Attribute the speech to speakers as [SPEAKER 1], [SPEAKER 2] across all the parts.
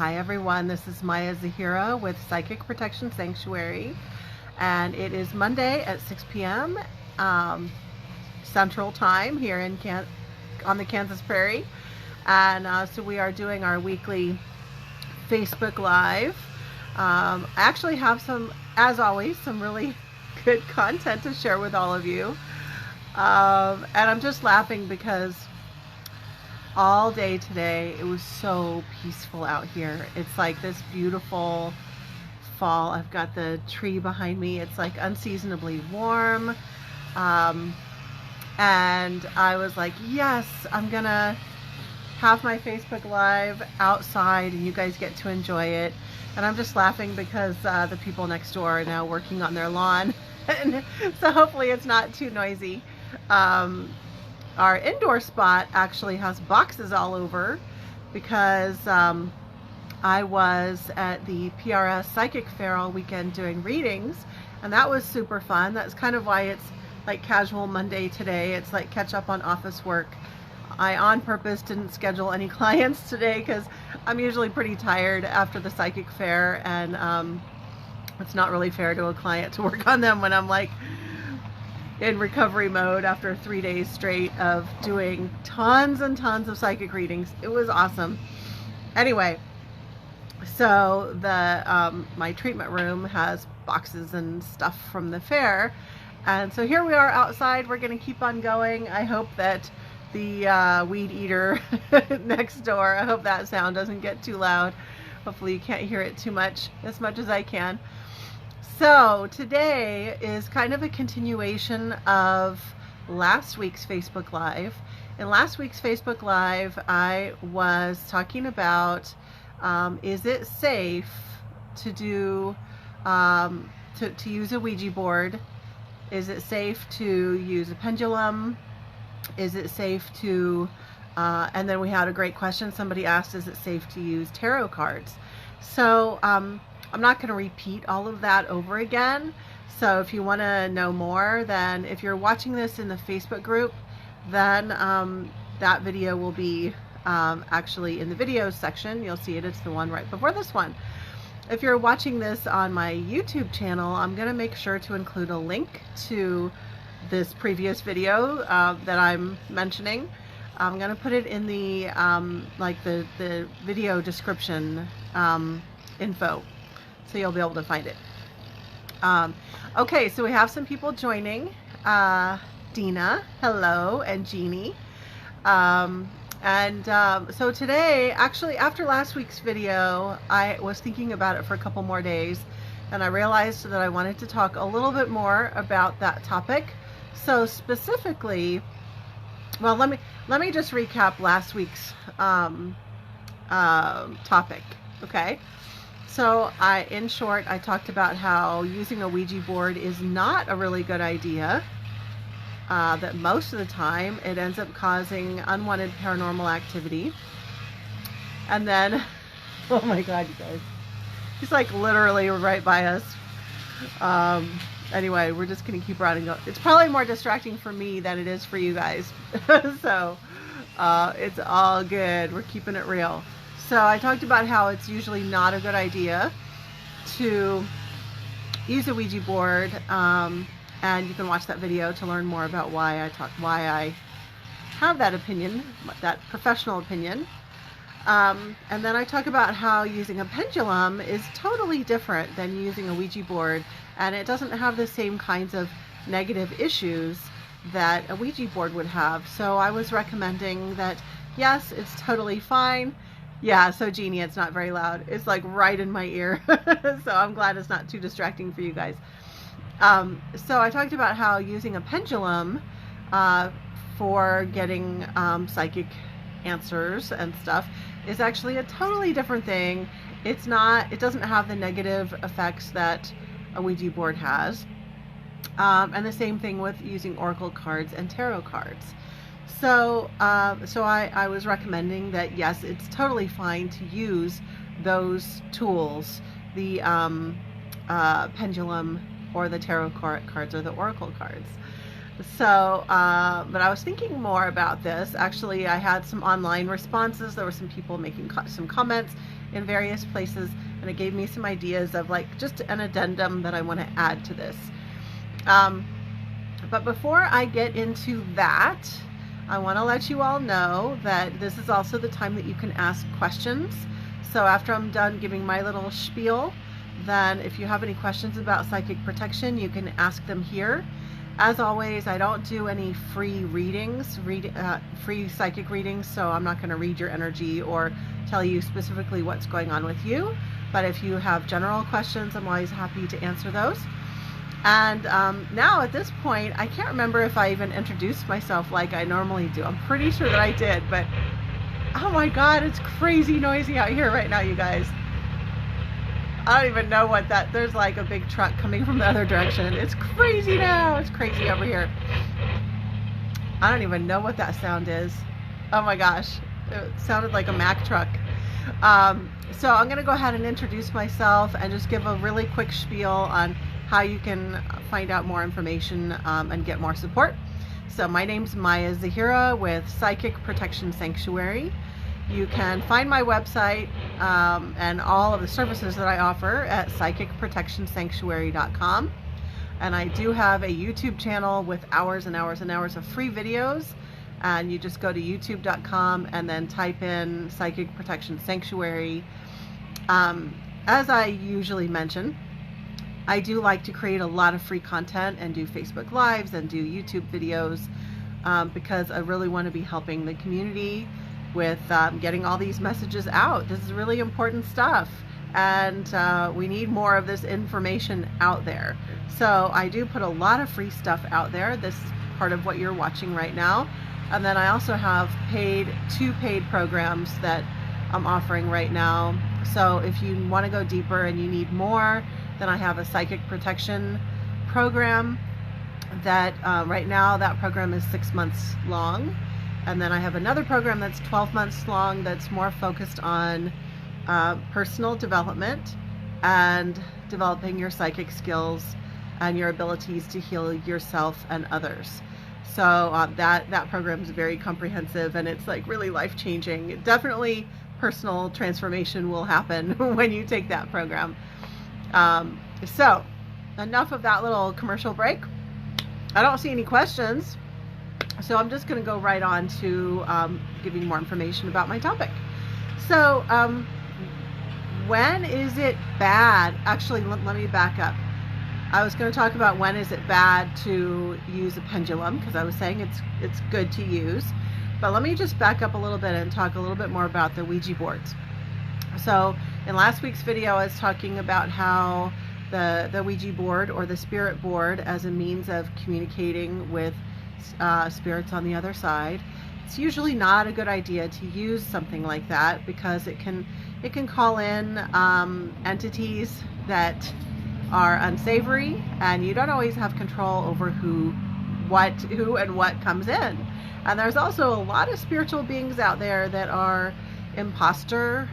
[SPEAKER 1] Hi everyone, this is Maya Zahira with Psychic Protection Sanctuary, and it is Monday at 6 p.m. Central Time here in on the Kansas Prairie, and so we are doing our weekly Facebook Live. I actually have some, as always, some really good content to share with all of you, and I'm just laughing because all day today it was so peaceful out here. It's like this beautiful fall. I've got the tree behind me. It's like unseasonably warm, and I was like, yes, I'm gonna have my Facebook Live outside and you guys get to enjoy it. And I'm just laughing because the people next door are now working on their lawn and so hopefully it's not too noisy. Our indoor spot actually has boxes all over because I was at the PRS Psychic Fair all weekend doing readings, and that was super fun. That's kind of why it's like casual Monday today. It's like catch up on office work. I on purpose didn't schedule any clients today because I'm usually pretty tired after the psychic fair, and it's not really fair to a client to work on them when I'm like in recovery mode after 3 days straight of doing tons and tons of psychic readings. It was awesome. Anyway, so the my treatment room has boxes and stuff from the fair, and so here we are outside. We're going to keep on going. I hope that the weed eater next door, I hope that sound doesn't get too loud. Hopefully you can't hear it too much, as much as I can. So today is kind of a continuation of last week's Facebook Live. In last week's Facebook Live, I was talking about is it safe to do to use a Ouija board? Is it safe to use a pendulum? Is it safe to and then we had a great question. Somebody asked, is it safe to use tarot cards? So I'm not going to repeat all of that over again. So if you want to know more, then if you're watching this in the Facebook group, then that video will be actually in the videos section. You'll see it. It's the one right before this one. If you're watching this on my YouTube channel, I'm going to make sure to include a link to this previous video that I'm mentioning. I'm going to put it in the like the video description info, so you'll be able to find it. Okay, so we have some people joining. Dina, hello, and Jeannie. So today, actually after last week's video, I was thinking about it for a couple more days, and I realized that I wanted to talk a little bit more about that topic. So specifically, well, let me just recap last week's topic, okay? So in short, I talked about how using a Ouija board is not a really good idea, that most of the time it ends up causing unwanted paranormal activity. And then, oh my God, you guys, he's like literally right by us. Anyway, we're just going to keep running. It's probably more distracting for me than it is for you guys. So it's all good. We're keeping it real. So I talked about how it's usually not a good idea to use a Ouija board, and you can watch that video to learn more about why I have that opinion, that professional opinion. And then I talk about how using a pendulum is totally different than using a Ouija board, and it doesn't have the same kinds of negative issues that a Ouija board would have. So I was recommending that, yes, it's totally fine. Yeah, so Jeannie, it's not very loud. It's like right in my ear. So I'm glad it's not too distracting for you guys. So I talked about how using a pendulum for getting psychic answers and stuff is actually a totally different thing. It doesn't have the negative effects that a Ouija board has. And the same thing with using oracle cards and tarot cards. So I was recommending that, yes, it's totally fine to use those tools, the pendulum or the tarot cards or the oracle cards. So, but I was thinking more about this. Actually, I had some online responses. There were some people making some comments in various places, and it gave me some ideas of like just an addendum that I want to add to this. But before I get into that, I want to let you all know that this is also the time that you can ask questions. So after I'm done giving my little spiel, then if you have any questions about psychic protection, you can ask them here. As always, I don't do any free readings, free psychic readings, so I'm not going to read your energy or tell you specifically what's going on with you. But if you have general questions, I'm always happy to answer those. And now at this point, I can't remember if I even introduced myself like I normally do. I'm pretty sure that I did, but oh my God, it's crazy noisy out here right now, you guys. I don't even know what that, there's like a big truck coming from the other direction. It's crazy now. It's crazy over here. I don't even know what that sound is. Oh my gosh. It sounded like a Mack truck. So I'm going to go ahead and introduce myself and just give a really quick spiel on how you can find out more information and get more support. So my name's Maya Zahira with Psychic Protection Sanctuary. You can find my website and all of the services that I offer at psychicprotectionsanctuary.com. And I do have a YouTube channel with hours and hours and hours of free videos. And you just go to youtube.com and then type in Psychic Protection Sanctuary. As I usually mention, I do like to create a lot of free content and do Facebook Lives and do YouTube videos because I really want to be helping the community with getting all these messages out. This is really important stuff, and we need more of this information out there. So I do put a lot of free stuff out there. This is part of what you're watching right now. And then I also have two paid programs that I'm offering right now. So if you want to go deeper and you need more, then I have a psychic protection program that right now that program is 6 months long. And then I have another program that's 12 months long that's more focused on personal development and developing your psychic skills and your abilities to heal yourself and others. So that program is very comprehensive, and it's like really life-changing. Definitely personal transformation will happen when you take that program. So enough of that little commercial break. I don't see any questions, so I'm just going to go right on to giving more information about my topic. So when is it bad? Actually, let me back up. I was going to talk about when is it bad to use a pendulum, because I was saying it's good to use. But let me just back up a little bit and talk a little bit more about the Ouija boards. So in last week's video, I was talking about how the Ouija board or the spirit board as a means of communicating with spirits on the other side. It's usually not a good idea to use something like that because it can call in entities that are unsavory, and you don't always have control over who and what comes in. And there's also a lot of spiritual beings out there that are imposter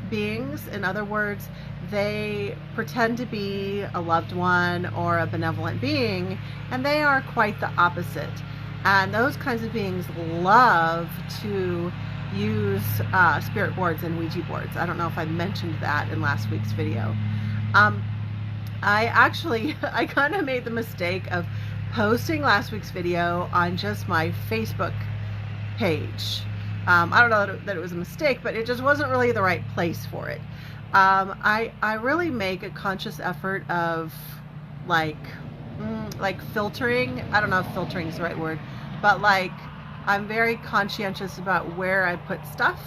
[SPEAKER 1] beings. In other words, they pretend to be a loved one or a benevolent being, and they are quite the opposite. And those kinds of beings love to use spirit boards and Ouija boards. I don't know if I mentioned that in last week's video. I kind of made the mistake of posting last week's video on just my Facebook page. I don't know that it was a mistake, but it just wasn't really the right place for it. I really make a conscious effort of like filtering. I don't know if filtering is the right word, but like I'm very conscientious about where I put stuff.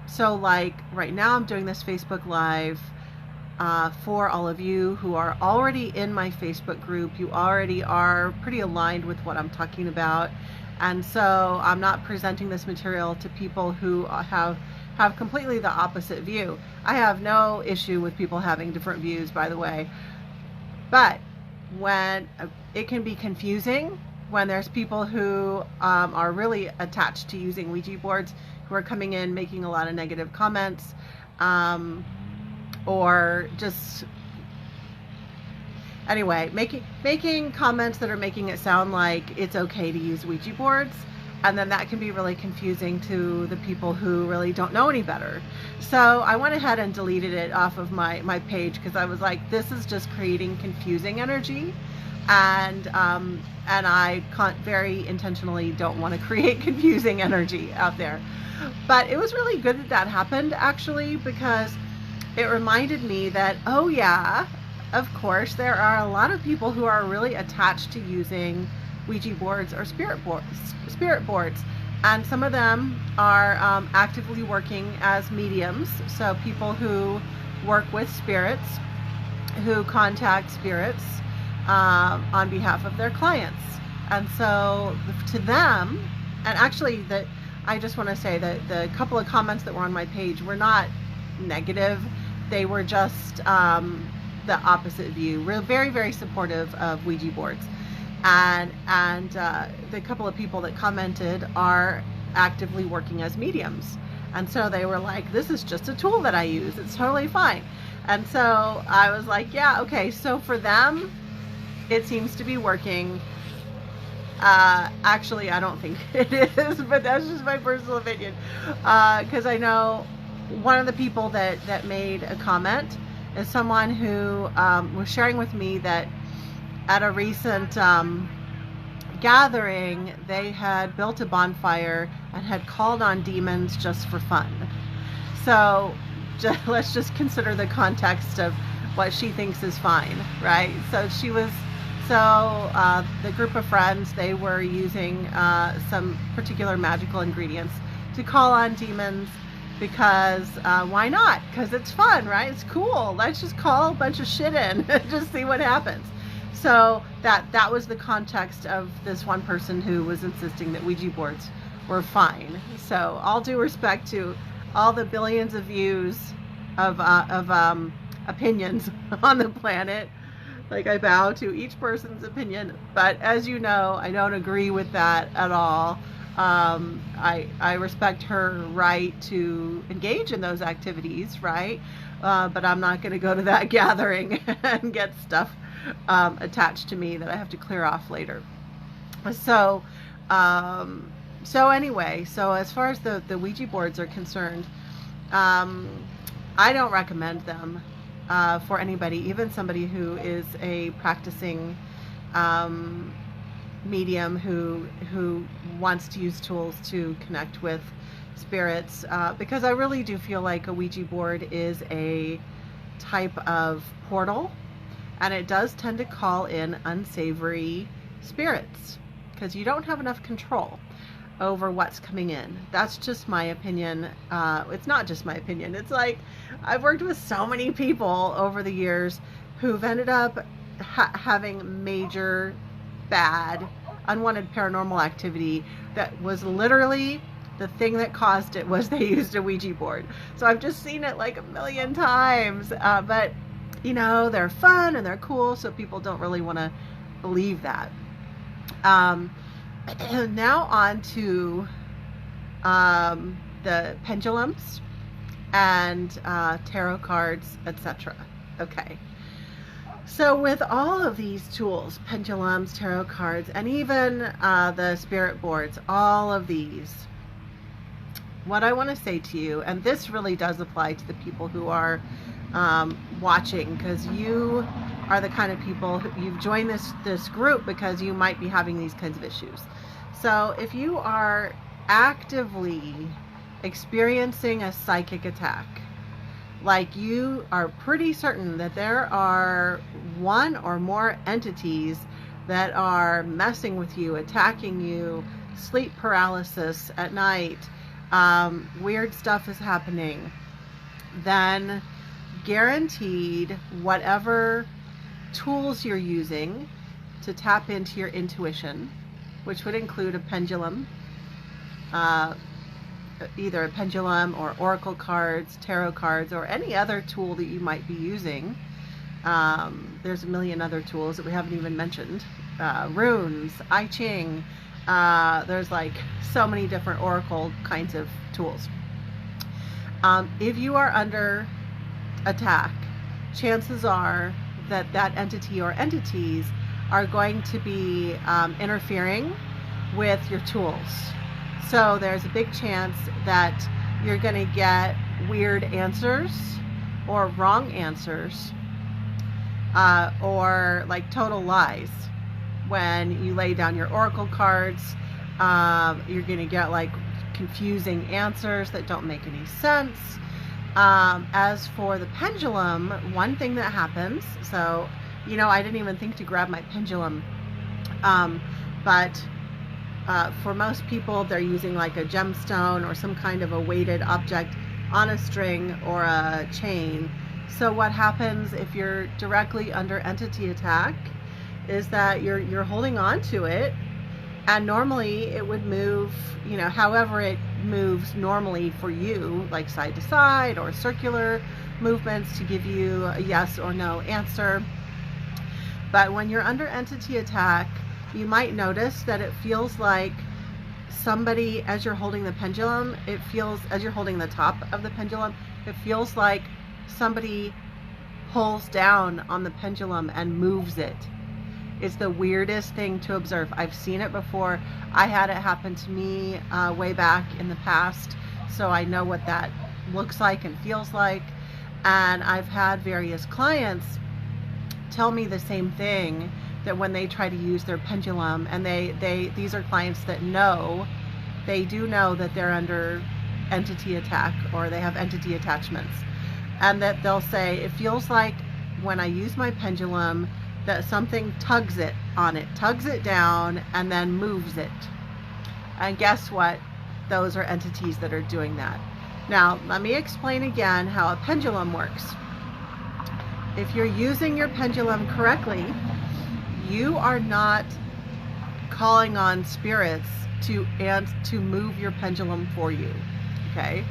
[SPEAKER 1] So like right now I'm doing this Facebook Live for all of you who are already in my Facebook group. You already are pretty aligned with what I'm talking about. And so I'm not presenting this material to people who have completely the opposite view. I have no issue with people having different views, by the way. But when it can be confusing when there's people who are really attached to using Ouija boards, who are coming in making a lot of negative comments, or just anyway, making comments that are making it sound like it's okay to use Ouija boards, and then that can be really confusing to the people who really don't know any better. So I went ahead and deleted it off of my page, because I was like, this is just creating confusing energy, and I very intentionally don't want to create confusing energy out there. But it was really good that that happened, actually, because it reminded me that, oh yeah, of course, there are a lot of people who are really attached to using Ouija boards or spirit boards, and some of them are actively working as mediums. So people who work with spirits, who contact spirits on behalf of their clients. And so to them, and actually I just want to say that the couple of comments that were on my page were not negative. They were just the opposite view. We're very, very supportive of Ouija boards. And the couple of people that commented are actively working as mediums. And so they were like, this is just a tool that I use. It's totally fine. And so I was like, yeah, okay. So for them, it seems to be working. Actually, I don't think it is, but that's just my personal opinion. Because I know one of the people that made a comment is someone who was sharing with me that at a recent gathering, they had built a bonfire and had called on demons just for fun. So let's just consider the context of what she thinks is fine, right? So the group of friends, they were using some particular magical ingredients to call on demons, because why not? Because it's fun, right? It's cool. Let's just call a bunch of shit in and just see what happens. So that was the context of this one person who was insisting that Ouija boards were fine. So all due respect to all the billions of views of opinions on the planet, like, I bow to each person's opinion. But as you know, I don't agree with that at all. I respect her right to engage in those activities, right? But I'm not going to go to that gathering and get stuff attached to me that I have to clear off later. So anyway, so as far as the Ouija boards are concerned, I don't recommend them for anybody, even somebody who is a practicing medium who wants to use tools to connect with spirits, because I really do feel like a Ouija board is a type of portal, and it does tend to call in unsavory spirits because you don't have enough control over what's coming in. That's just my opinion. It's not just my opinion. It's like, I've worked with so many people over the years who've ended up having major bad unwanted paranormal activity that was literally the thing that caused it was they used a Ouija board. So I've just seen it like a million times, but you know, they're fun and they're cool, so people don't really want to believe that. Now on to the pendulums and tarot cards, etc. Okay. So with all of these tools, pendulums, tarot cards, and even the spirit boards, all of these, what I want to say to you, and this really does apply to the people who are watching, because you are the kind of people who, you've joined this group because you might be having these kinds of issues. So if you are actively experiencing a psychic attack, like you are pretty certain that there are one or more entities that are messing with you, attacking you, sleep paralysis at night, weird stuff is happening, then guaranteed whatever tools you're using to tap into your intuition, which would include a pendulum, either a pendulum or oracle cards, tarot cards, or any other tool that you might be using. There's a million other tools that we haven't even mentioned. Runes, I Ching, there's like so many different oracle kinds of tools. If you are under attack, chances are that that entity or entities are going to be interfering with your tools. So there's a big chance that you're going to get weird answers or wrong answers, or like total lies when you lay down your oracle cards. You're going to get like confusing answers that don't make any sense. As for the pendulum, one thing that happens, so I didn't even think to grab my pendulum, but for most people, they're using like a gemstone or some kind of a weighted object on a string or a chain. So what happens if you're directly under entity attack is that you're holding on to it, and normally it would move, however it moves normally for you, like side to side or circular movements to give you a yes or no answer. But when you're under entity attack, you might notice that it feels like somebody, as you're holding the pendulum, as you're holding the top of the pendulum, it feels like somebody pulls down on the pendulum and moves it. It's the weirdest thing to observe. I've seen it before. I had it happen to me way back in the past, so I know what that looks like and feels like. And I've had various clients tell me the same thing, that when they try to use their pendulum, and these are clients that they do know that they're under entity attack or they have entity attachments, and that they'll say, it feels like when I use my pendulum that something tugs it down and then moves it. And guess what? Those are entities that are doing that. Now, let me explain again how a pendulum works. If you're using your pendulum correctly, you are not calling on spirits to move your pendulum for you, okay?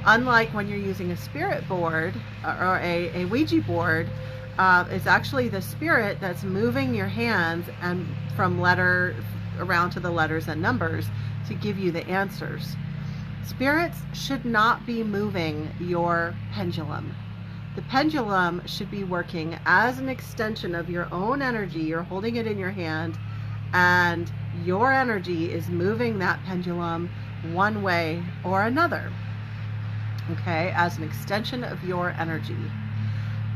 [SPEAKER 1] Unlike when you're using a spirit board or a Ouija board, it's actually the spirit that's moving your hands and from letter around to the letters and numbers to give you the answers. Spirits should not be moving your pendulum. The pendulum should be working as an extension of your own energy. You're holding it in your hand, and your energy is moving that pendulum one way or another, okay, as an extension of your energy.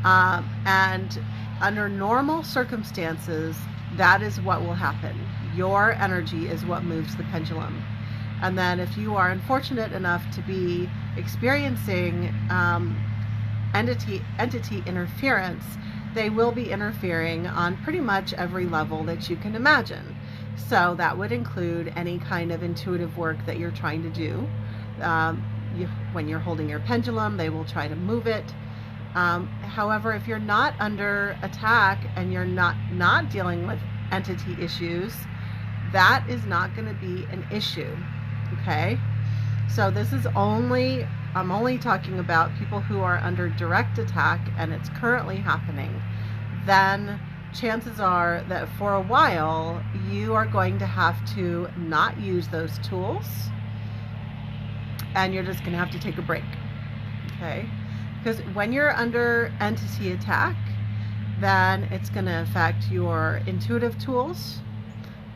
[SPEAKER 1] And under normal circumstances, that is what will happen. Your energy is what moves the pendulum. And then if you are unfortunate enough to be experiencing entity interference, they will be interfering on pretty much every level that you can imagine. So that would include any kind of intuitive work that you're trying to do. When you're holding your pendulum, they will try to move it. However, if you're not under attack and you're not dealing with entity issues, that is not going to be an issue, okay? So this is I'm only talking about people who are under direct attack and it's currently happening. Then chances are that for a while you are going to have to not use those tools, and you're just going to have to take a break, okay? Because when you're under entity attack, then it's going to affect your intuitive tools,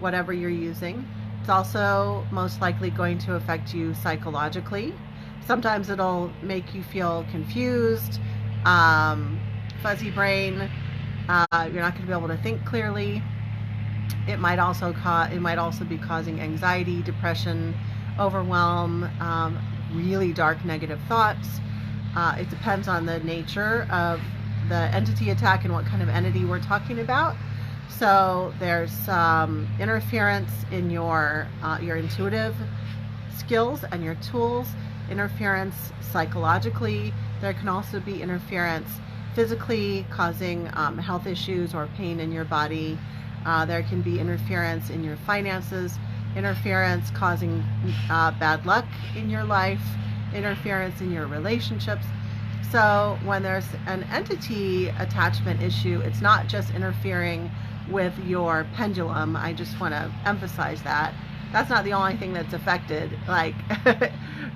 [SPEAKER 1] whatever you're using. It's also most likely going to affect you psychologically. Sometimes it'll make you feel confused, fuzzy brain. You're not going to be able to think clearly. It might also be causing anxiety, depression, overwhelm, really dark negative thoughts. It depends on the nature of the entity attack and what kind of entity we're talking about. So there's interference in your intuitive skills and your tools, interference psychologically. There can also be interference physically, causing health issues or pain in your body. There can be interference in your finances, interference causing bad luck in your life, interference in your relationships. So when there's an entity attachment issue, it's not just interfering with your pendulum. I just want to emphasize that. That's not the only thing that's affected. Like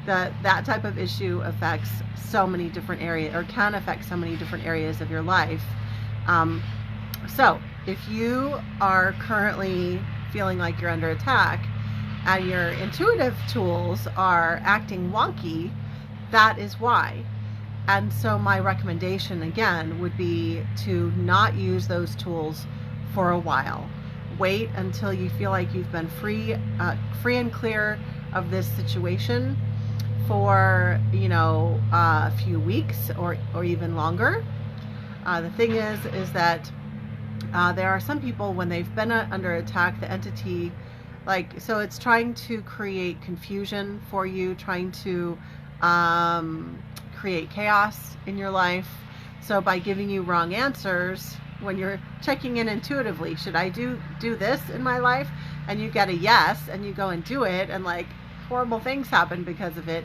[SPEAKER 1] that type of issue affects so many different areas, or can affect so many different areas of your life. Um, so if you are currently feeling like you're under attack and your intuitive tools are acting wonky, that is why. And so my recommendation again would be to not use those tools for a while. Wait until you feel like you've been free and clear of this situation for, a few weeks or even longer. The thing is that there are some people, when they've been under attack, the entity, so it's trying to create confusion for you, trying to create chaos in your life. So by giving you wrong answers, when you're checking in intuitively, should I do this in my life? And you get a yes, and you go and do it, and horrible things happen because of it,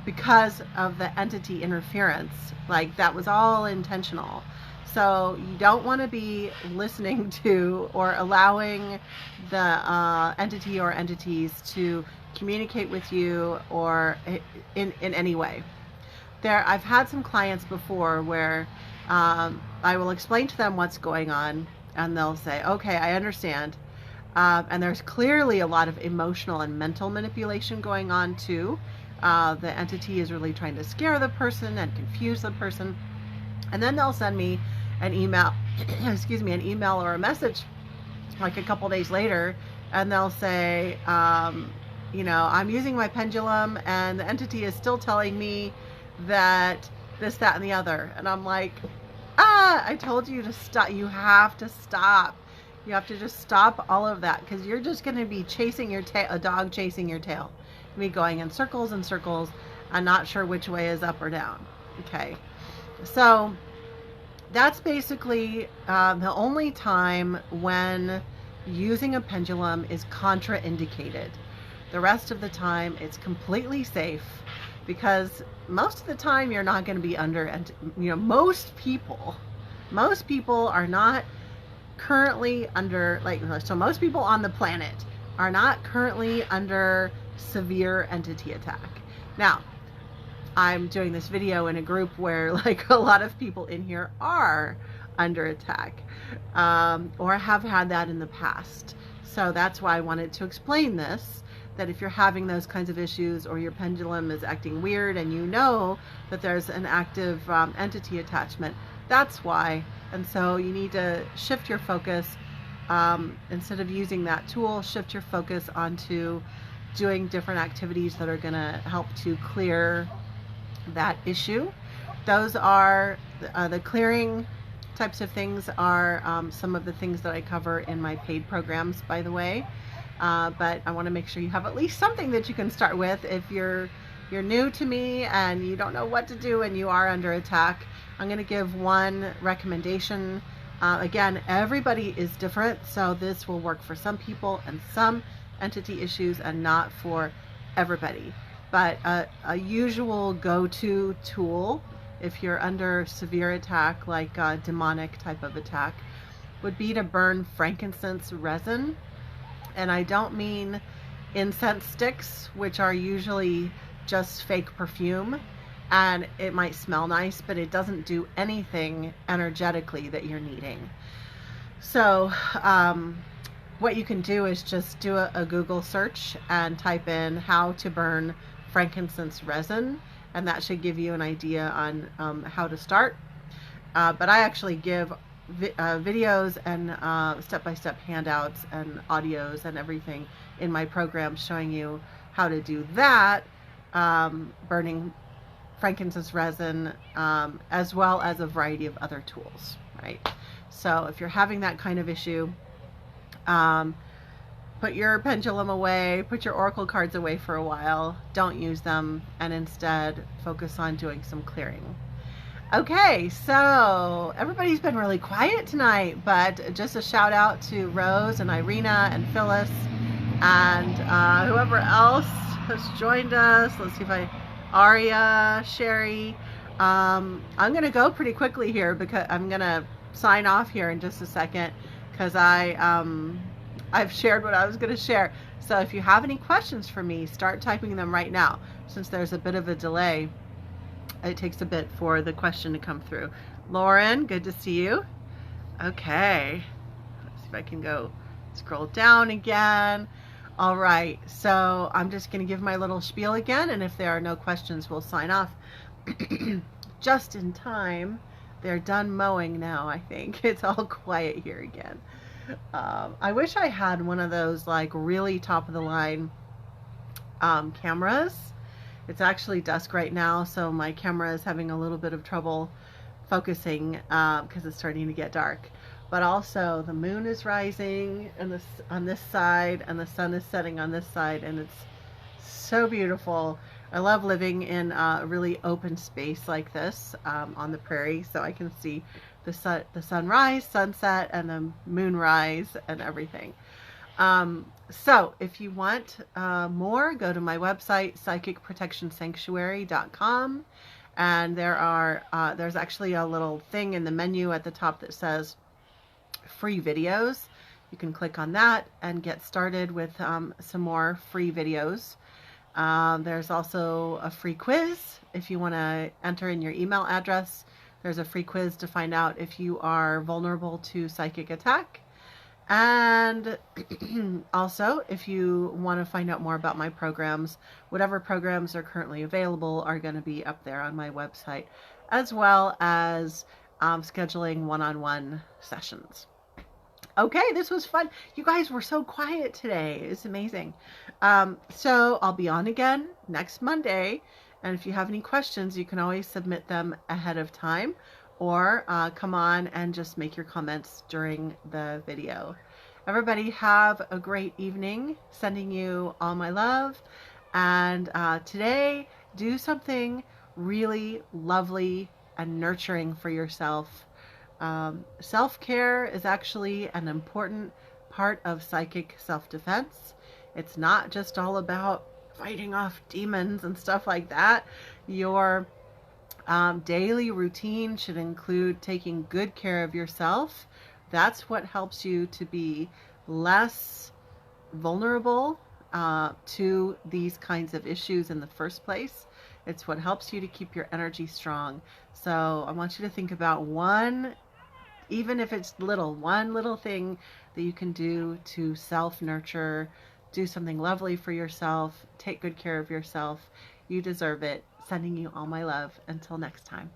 [SPEAKER 1] because of the entity interference. That was all intentional. So you don't want to be listening to or allowing the entity or entities to communicate with you or in any way. I've had some clients before where I will explain to them what's going on, and they'll say, okay, I understand. And there's clearly a lot of emotional and mental manipulation going on too. The entity is really trying to scare the person and confuse the person. And then they'll send me an email, an email or a message a couple days later, and they'll say, I'm using my pendulum and the entity is still telling me that this, that, and the other. And I'm like, I told you to stop. You have to stop. You have to just stop all of that, because you're just going to be chasing your tail, a dog chasing your tail. You'll be going in circles and circles and not sure which way is up or down. Okay. So that's basically the only time when using a pendulum is contraindicated. The rest of the time it's completely safe, because most of the time you're not going to be under, and most people are not currently under, so most people on the planet are not currently under severe entity attack. Now, I'm doing this video in a group where a lot of people in here are under attack, or have had that in the past. So that's why I wanted to explain this, that if you're having those kinds of issues, or your pendulum is acting weird and you know that there's an active entity attachment, that's why. And so you need to shift your focus, instead of using that tool, shift your focus onto doing different activities that are going to help to clear that issue. Those are the clearing types of things are some of the things that I cover in my paid programs, by the way. But I want to make sure you have at least something that you can start with. If you're new to me and you don't know what to do and you are under attack, I'm going to give one recommendation. Again, everybody is different, so this will work for some people and some entity issues and not for everybody. But a usual go-to tool if you're under severe attack, like a demonic type of attack, would be to burn frankincense resin. And I don't mean incense sticks, which are usually just fake perfume, and it might smell nice, but it doesn't do anything energetically that you're needing. So what you can do is just do a Google search and type in how to burn frankincense resin, and that should give you an idea on how to start. But I actually give videos and step-by-step handouts and audios and everything in my program showing you how to do that, burning frankincense resin, as well as a variety of other tools, right? So if you're having that kind of issue, put your pendulum away, put your oracle cards away for a while, don't use them, and instead focus on doing some clearing. Okay, so everybody's been really quiet tonight, but just a shout out to Rose and Irina and Phyllis and whoever else has joined us. Let's see if Aria, Sherry. I'm going to go pretty quickly here because I'm going to sign off here in just a second, because I've shared what I was going to share. So if you have any questions for me, start typing them right now, since there's a bit of a delay. it takes a bit for the question to come through. Lauren, good to see you. Okay, let's see if I can go scroll down again. All right, so I'm just going to give my little spiel again, and if there are no questions, we'll sign off. Just in time. They're done mowing now, I think. It's all quiet here again. I wish I had one of those like really top of the line cameras. It's actually dusk right now, so my camera is having a little bit of trouble focusing because it's starting to get dark. But also the moon is rising and on this side, and the sun is setting on this side, and it's so beautiful. I love living in a really open space like this on the prairie, so I can see the sunrise, sunset, and the moonrise and everything. So if you want more, go to my website, psychicprotectionsanctuary.com, and there's actually a little thing in the menu at the top that says free videos. You can click on that and get started with some more free videos. There's also a free quiz. If you want to enter in your email address, there's a free quiz to find out if you are vulnerable to psychic attack. And also, if you want to find out more about my programs, whatever programs are currently available are going to be up there on my website, as well as scheduling one-on-one sessions. Okay, this was fun. You guys were so quiet today. It's amazing. So I'll be on again next Monday. And if you have any questions, you can always submit them ahead of time, or come on and just make your comments during the video. Everybody have a great evening. Sending you all my love. And today, do something really lovely and nurturing for yourself. Self-care is actually an important part of psychic self-defense. It's not just all about fighting off demons and stuff like that. Your daily routine should include taking good care of yourself. That's what helps you to be less vulnerable to these kinds of issues in the first place. It's what helps you to keep your energy strong. So I want you to think about even if it's one little thing that you can do to self-nurture, do something lovely for yourself, take good care of yourself. You deserve it. Sending you all my love. Until next time.